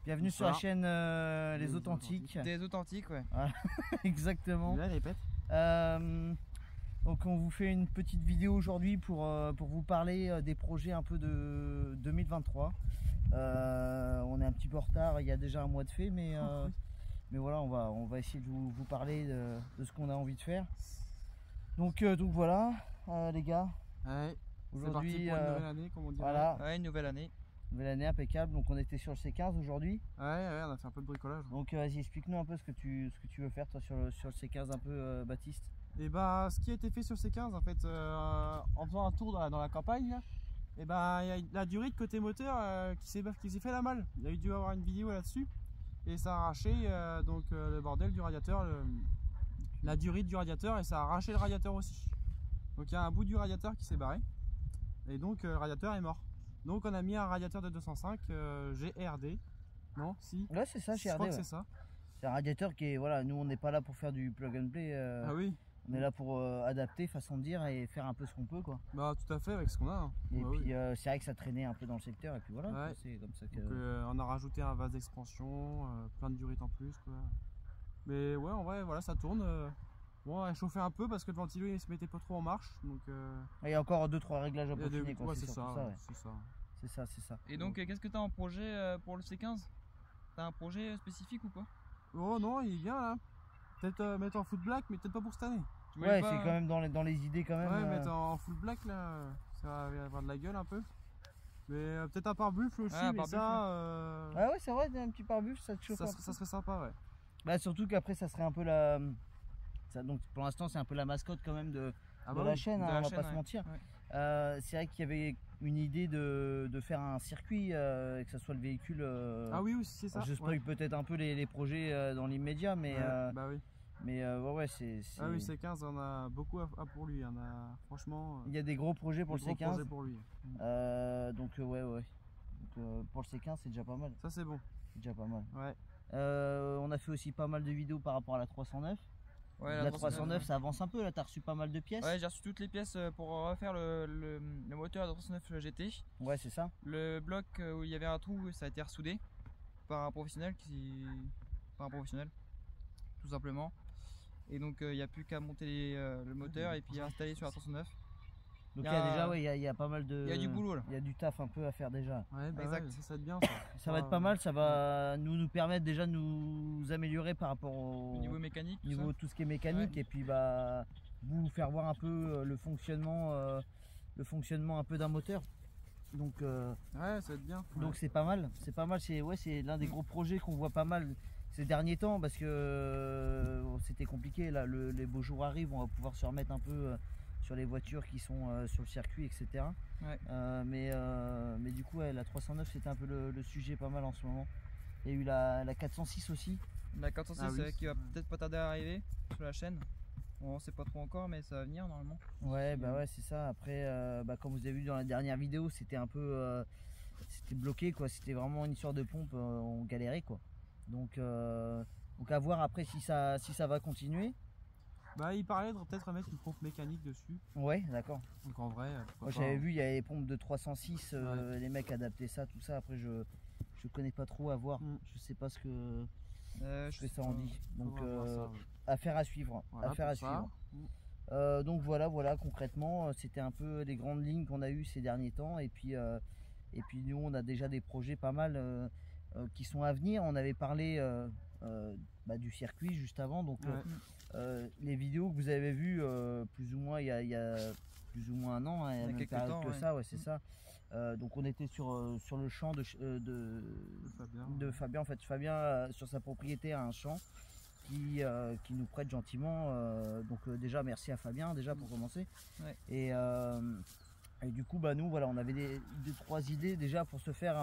Bienvenue sur la chaîne Les Authentiques. Des Authentiques, ouais. Voilà. Exactement. Là, répète. Donc on vous fait une petite vidéo aujourd'hui pour vous parler des projets un peu de 2023. On est un petit peu en retard, il y a déjà un mois de fait, mais voilà, on va essayer de vous parler de ce qu'on a envie de faire. Donc voilà, les gars. Ouais, aujourd'hui, c'est parti pour une nouvelle année, comme on dirait. Voilà. Ouais, une nouvelle année. Nouvelle année impeccable. Donc on était sur le C15 aujourd'hui. Ouais, on a fait un peu de bricolage. Donc vas-y, explique-nous un peu ce que tu veux faire toi sur le C15 un peu, Baptiste. Et bah, ce qui a été fait sur C15 en fait, en faisant un tour dans la campagne, là, et bah, il y a la durite côté moteur qui s'est fait la malle. Il y a dû avoir une vidéo là-dessus et ça a arraché donc le bordel du radiateur, la durite du radiateur, et ça a arraché le radiateur aussi. Donc il y a un bout du radiateur qui s'est barré et donc le radiateur est mort. Donc on a mis un radiateur de 205 GRD. Non, si. Ouais, c'est ça, je crois GRD. que Ouais. c'est ça. C'est un radiateur qui est, voilà, nous on n'est pas là pour faire du plug and play. Ah oui. On est là pour adapter, façon de dire, et faire un peu ce qu'on peut, quoi. Bah tout à fait, avec ce qu'on a. Hein. Et bah, puis oui. c'est vrai que ça traînait un peu dans le secteur, et puis voilà. Ouais. C'est comme ça que. Donc, on a rajouté un vase d'expansion, plein de durite en plus, quoi. Mais ouais, en vrai, voilà, ça tourne. Bon, on a chauffé un peu parce que le ventilo il se mettait pas trop en marche. Donc, il y a encore 2-3 réglages à peaufiner, quoi. Ouais, c'est ça, ça, ouais. c'est ça. Et donc, qu'est-ce que tu as en projet pour le C15? T'as un projet spécifique ou pas? Oh non, il est bien là. Peut-être mettre en full black, mais peut-être pas pour cette année. Ouais, c'est quand même dans les idées quand même. Ouais, mettre en full black là, ça va avoir de la gueule un peu. Mais peut-être un pare-buffle aussi, mais ça. Ah ouais, c'est vrai, un petit pare-buffle, ça te chauffe. Ça serait sympa, ouais. Bah surtout qu'après, ça serait un peu donc pour l'instant, c'est un peu la mascotte quand même de la chaîne, on va pas se mentir. Ouais. C'est vrai qu'il y avait une idée de faire un circuit, et que ça soit le véhicule. Ah oui, c'est ça. Je spoil peut-être un peu les projets dans l'immédiat, mais. Bah oui. Mais ouais, c'est. Ah oui, C15, on a beaucoup pour lui. On a franchement. Il y a des gros projets pour le C15. Projets pour lui. Donc ouais. Donc, pour le C15, c'est déjà pas mal. Ça c'est bon. C'est déjà pas mal. Ouais. On a fait aussi pas mal de vidéos par rapport à la 309. Ouais, la 309, ça avance un peu là, t'as reçu pas mal de pièces. Ouais, j'ai reçu toutes les pièces pour refaire le moteur de 309 GT. Ouais, c'est ça. Le bloc où il y avait un trou, ça a été ressoudé par un professionnel tout simplement. Et donc il n'y a plus qu'à monter le moteur et puis installer sur la 309. Donc il y a déjà, ouais, il y a pas mal de. Il y a du boulot là. Il y a du taf un peu à faire déjà. Ouais, bah exact. Ouais, ça va être bien ça. Ça va être pas mal, ça va nous permettre déjà de nous améliorer par rapport au niveau mécanique. Tout ce qui est mécanique, ouais. Et puis bah vous faire voir un peu le fonctionnement un peu d'un moteur. Donc ouais, ça va être bien. Donc c'est pas mal, c'est l'un des gros projets qu'on voit pas mal ces derniers temps parce que c'était compliqué là, les beaux jours arrivent, on va pouvoir se remettre un peu sur les voitures qui sont sur le circuit, etc. Ouais. Mais du coup, ouais, la 309 c'était un peu le sujet pas mal en ce moment. Il y a eu la 406 aussi. La 406 qui va peut-être pas tarder à arriver sur la chaîne. On sait pas trop encore, mais ça va venir normalement. Ouais, bah ouais, c'est ça. Après, comme vous avez vu dans la dernière vidéo, c'était un peu c'était bloqué, quoi. C'était vraiment une histoire de pompe, on galérait, quoi. Donc à voir après si ça va continuer. Bah, il parlait de peut-être mettre une pompe mécanique dessus. Ouais, d'accord. Donc en vrai, moi j'avais vu, il y avait les pompes de 306, ouais. Les mecs adaptaient ça, tout ça. Après, je connais pas trop, à voir. Je sais pas ce que ça en dit. Donc ça, ouais. Affaire à suivre. Voilà, affaire à suivre. Donc voilà, concrètement, c'était un peu les grandes lignes qu'on a eues ces derniers temps. Et puis nous, on a déjà des projets pas mal qui sont à venir. On avait parlé du circuit juste avant, donc ouais. Les vidéos que vous avez vues plus ou moins il y a plus ou moins un an, il y a même période temps, que ouais. Ça, ouais, c'est ça. Donc on était sur le champ de Fabien. En fait, Fabien sur sa propriété a un champ qui nous prête gentiment. Donc déjà merci à Fabien déjà pour commencer. Ouais. Et du coup nous voilà, on avait trois idées déjà pour se faire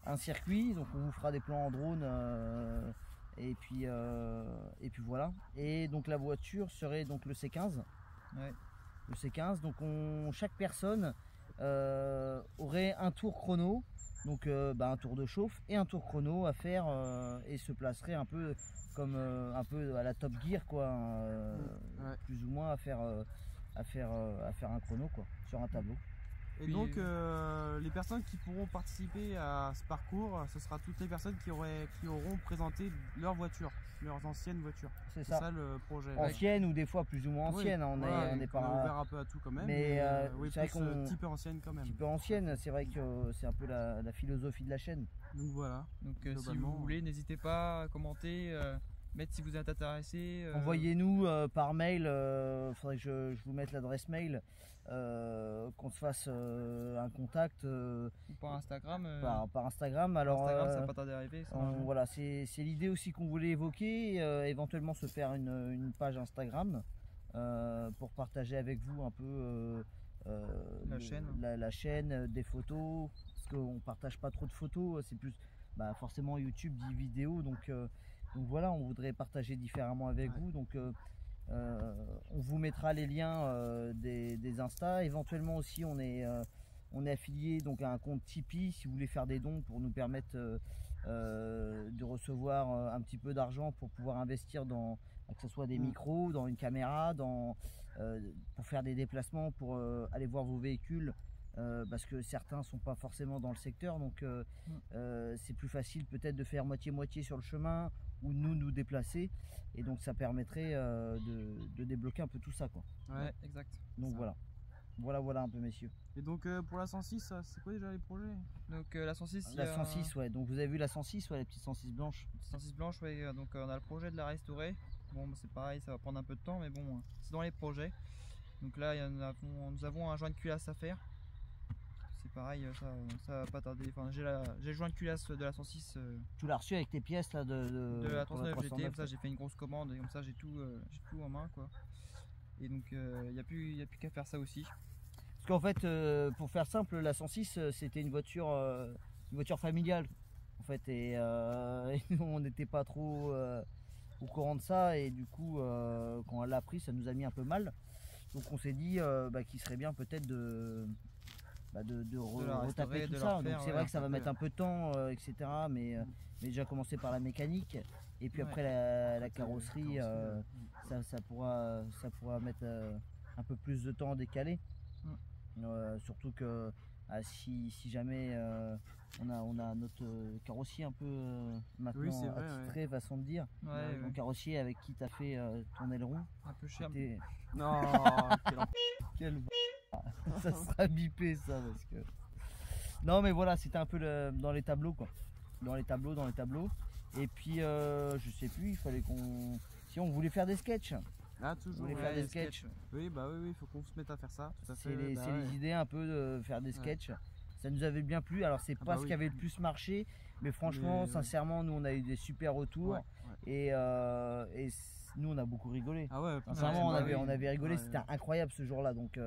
un circuit. Donc on vous fera des plans en drone. Et puis voilà. Et donc la voiture serait donc le C15. Ouais. Le C15. Donc chaque personne aurait un tour chrono. Donc un tour de chauffe et un tour chrono à faire et se placerait un peu comme un peu à la Top Gear, quoi. Ouais. Plus ou moins à faire un chrono, quoi, sur un tableau. Et Puis- donc les personnes qui pourront participer à ce parcours, ce sera toutes les personnes qui auront présenté leur voiture, leurs anciennes voitures. C'est C'est ça. ça le projet. Anciennes ou des fois plus ou moins Oui, anciennes. On voilà, est on est pas ouvert un peu à tout quand même. Mais, oui, c'est vrai plus qu'on- type ancienne quand un même. petit peu ancienne. C'est vrai que c'est un peu la philosophie de la chaîne. Donc voilà. Donc si Globalement, vous voulez, n'hésitez pas à commenter, mettre si vous êtes intéressé. Envoyez-nous par mail, faudrait que je vous mette l'adresse mail, qu'on se fasse un contact ou par Instagram. par Instagram. Par Alors, Instagram, ça va pas tarder à arriver. ça, normalement. voilà, c'est l'idée aussi qu'on voulait évoquer, éventuellement se faire une page Instagram pour partager avec vous un peu La chaîne. la chaîne, des photos, parce qu'on partage pas trop de photos, c'est plus forcément YouTube dit vidéo, donc voilà, on voudrait partager différemment avec Ouais. vous, donc on vous mettra les liens des Insta. Éventuellement aussi on est affilié donc à un compte Tipeee si vous voulez faire des dons pour nous permettre de recevoir un petit peu d'argent pour pouvoir investir dans, que ce soit des micros, dans une caméra, pour faire des déplacements, pour aller voir vos véhicules. Parce que certains sont pas forcément dans le secteur, donc c'est plus facile peut-être de faire moitié-moitié sur le chemin ou nous déplacer, et donc ça permettrait de débloquer un peu tout ça, quoi. Ouais, exact. Donc Ça. voilà un peu, messieurs. Et donc pour la 106, c'est quoi déjà les projets? Donc la 106, il y La a 106, ouais, donc vous avez vu la 106, ouais, la petite 106 blanche. 106 blanche, ouais, donc on a le projet de la restaurer. Bon, c'est pareil, ça va prendre un peu de temps, mais bon, c'est dans les projets. Donc là, nous avons un joint de culasse à faire. C'est pareil, ça va pas tarder. Enfin, j'ai le joint de culasse de la 106 Tu l'as reçu avec tes pièces là de la pour 39 GT, 309, comme ça j'ai fait une grosse commande et comme ça j'ai tout en main, quoi. Et donc il n'y a plus qu'à faire ça aussi. Parce qu'en fait, pour faire simple, la 106 c'était une voiture familiale en fait, et nous on n'était pas trop au courant de ça, et du coup quand elle l'a pris, ça nous a mis un peu mal. Donc on s'est dit qu'il serait bien peut-être de la retaper restaurer, tout de la ça. refaire, Donc c'est ouais, vrai que ça va retaper, mettre un peu de temps, etc. Mais déjà commencer par la mécanique, et puis Ouais. après la carrosserie, ça pourra mettre un peu plus de temps décalé. Surtout que si jamais on a notre carrossier un peu maintenant Oui, c'est vrai, attitré, façon de dire. Ouais, Ton carrossier avec qui t'as fait ton aileron. un peu cher. C'était- Non, quel enfer. Quel ça sera bipé, ça, parce que non, mais voilà, c'était un peu dans les tableaux, quoi, dans les tableaux. Et puis je sais plus, il fallait si on voulait faire des sketchs, Ah, on toujours. voulait Ouais. faire des les sketchs. sketchs. Oui, bah oui, il faut qu'on se mette à faire ça. Tout à C'est fait. les, Bah c'est ouais. les idées un peu de faire des sketchs. Ça nous avait bien plu. Alors c'est Ah pas bah ce oui. qui avait le plus marché, mais franchement, Mais, ouais. sincèrement, nous on a eu des super retours, Ouais, ouais. et nous on a beaucoup rigolé. Ah ouais, Sincèrement, Ouais, on avait rigolé, Ouais, c'était ouais. incroyable ce jour-là. Donc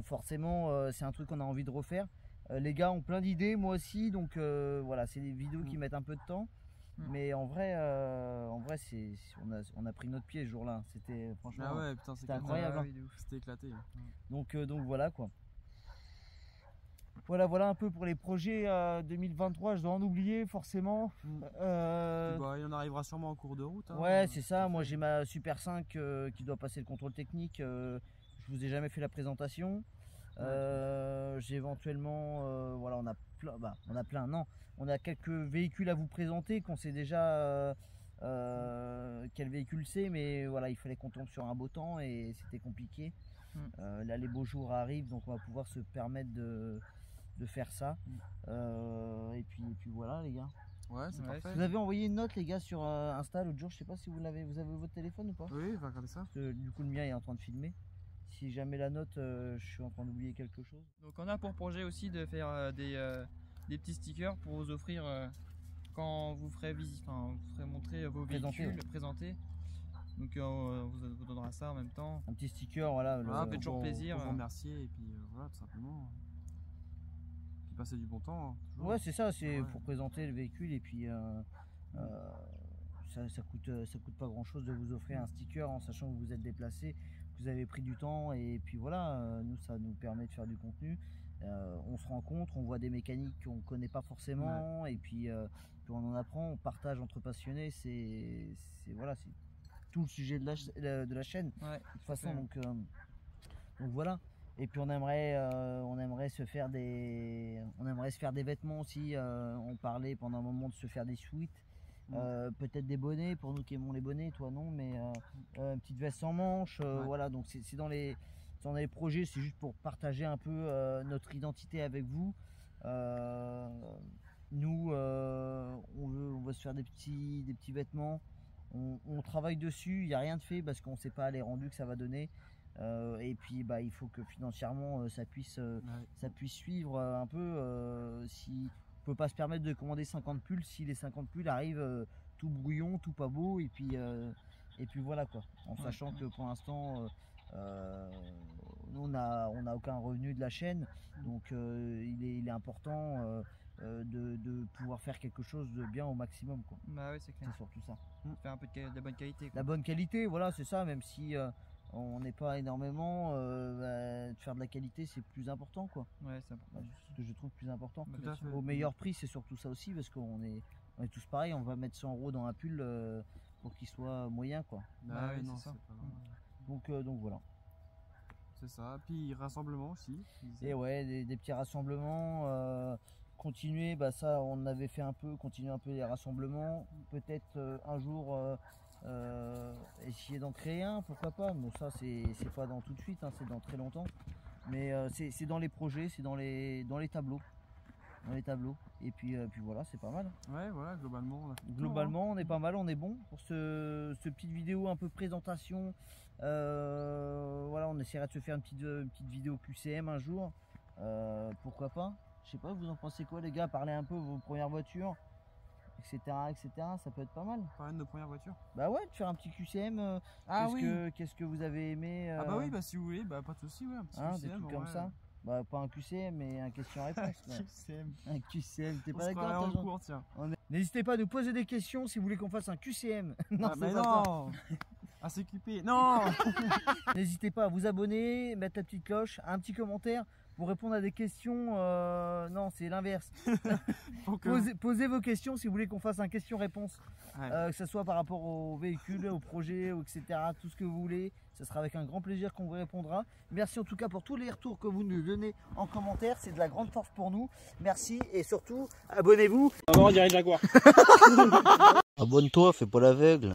forcément, c'est un truc qu'on a envie de refaire. Les gars ont plein d'idées, moi aussi. Donc voilà, c'est des vidéos qui mettent un peu de temps. Mais en vrai, on a pris notre pied ce jour-là. C'était franchement. Ah ouais, putain, c'était c'est incroyable, Ah hein. oui, de ouf. C'était éclaté. Donc voilà, quoi. Voilà un peu pour les projets 2023. Je dois en oublier forcément. Bah, il en arrivera sûrement en cours de route. Hein. Ouais, c'est ça. Moi, j'ai ma Super 5 qui doit passer le contrôle technique. Je vous ai jamais fait la présentation. J'ai éventuellement, voilà, on a plein. Non, on a quelques véhicules à vous présenter qu'on sait déjà quel véhicule c'est, mais voilà, il fallait qu'on tombe sur un beau temps et c'était compliqué. Là, les beaux jours arrivent, donc on va pouvoir se permettre de faire ça. Et puis voilà, les gars. Ouais, c'est Ouais, parfait. Vous avez envoyé une note, les gars, sur Insta l'autre jour. Je sais pas si vous avez votre téléphone ou pas. Oui, va regarder ça. Parce que, du coup, le mien est en train de filmer. Si jamais la note, je suis en train d'oublier quelque chose. Donc on a pour projet aussi de faire des petits stickers pour vous offrir quand vous ferez montrer vos Présenter, véhicules, présenter. Donc on vous donnera ça en même temps. Un petit sticker, voilà. Ah, fait toujours plaisir. Pour vous remercier et puis voilà, tout simplement. Puis passer du bon temps. Hein, toujours. Ouais, c'est ça, c'est Ouais. pour présenter le véhicule, et puis ça coûte pas grand chose de vous offrir un sticker en sachant que vous êtes déplacé, que vous avez pris du temps, et puis voilà, nous ça nous permet de faire du contenu. On se rencontre, on voit des mécaniques qu'on connaît pas forcément, et puis on en apprend, on partage entre passionnés, c'est voilà, c'est tout le sujet de la chaîne Ouais, de toute façon, fait. donc voilà. Et puis on aimerait se faire des vêtements aussi. On parlait pendant un moment de se faire des sweats, peut-être des bonnets pour nous qui aimons les bonnets, toi non, mais une petite veste sans manches. Voilà, donc c'est dans les projets, c'est juste pour partager un peu notre identité avec vous. Nous, on veut se faire des petits vêtements. On travaille dessus, il n'y a rien de fait parce qu'on ne sait pas les rendus que ça va donner. Et puis il faut que financièrement ça puisse suivre un peu. Si on peut pas se permettre de commander 50 pulls, si les 50 pulls arrivent tout brouillon, tout pas beau, et puis voilà quoi. En sachant que pour l'instant nous on a aucun revenu de la chaîne, donc il est important de pouvoir faire quelque chose de bien au maximum quoi. Bah oui, c'est clair. C'est surtout ça. Faire un peu de la bonne qualité quoi. La bonne qualité, voilà, c'est ça, même si on n'est pas énormément, de faire de la qualité c'est plus important quoi. Ouais, c'est important. C'est ce que je trouve plus important. Tout Au meilleur prix, c'est surtout ça aussi, parce qu'on est tous pareils, on va mettre 100 € dans un pull pour qu'il soit moyen quoi. Bah oui, c'est ça. Donc voilà. C'est ça, puis rassemblement aussi. Et ouais, des petits rassemblements, continuer, ça on avait fait un peu, continuer un peu les rassemblements, peut-être un jour essayer d'en créer un, pourquoi pas, mais ça c'est pas dans tout de suite, hein, c'est dans très longtemps, mais c'est dans les projets, c'est dans les tableaux. Et puis voilà, c'est pas mal. Ouais, voilà, globalement On est pas mal, on est bon pour ce petite vidéo un peu présentation. Voilà, on essaiera de se faire une petite vidéo QCM un jour, pourquoi pas. Je sais pas, vous en pensez quoi les gars? Parlez un peu vos premières voitures, etc., ça peut être pas mal. Parler de nos premières voitures. Bah ouais, de faire un petit QCM. Qu'est-ce que vous avez aimé Ah bah oui, si vous voulez, pas de soucis, ouais, un petit QCM. Des trucs comme ça. Bah pas un QCM, mais un question-réponse. Un QCM, t'es pas d'accord? N'hésitez pas à nous poser des questions si vous voulez qu'on fasse un QCM. Non, mais non. À s'occuper. Non. N'hésitez pas à vous abonner, mettre la petite cloche, un petit commentaire pour répondre à des questions. Non, c'est l'inverse. Posez vos questions si vous voulez qu'on fasse un question-réponse. Que ce soit par rapport au véhicule, au projet, etc. Tout ce que vous voulez. Ce sera avec un grand plaisir qu'on vous répondra. Merci en tout cas pour tous les retours que vous nous donnez en commentaire. C'est de la grande force pour nous. Merci et surtout, abonnez-vous. On dirait Jaguar. Abonne-toi, fais pas l'aveugle.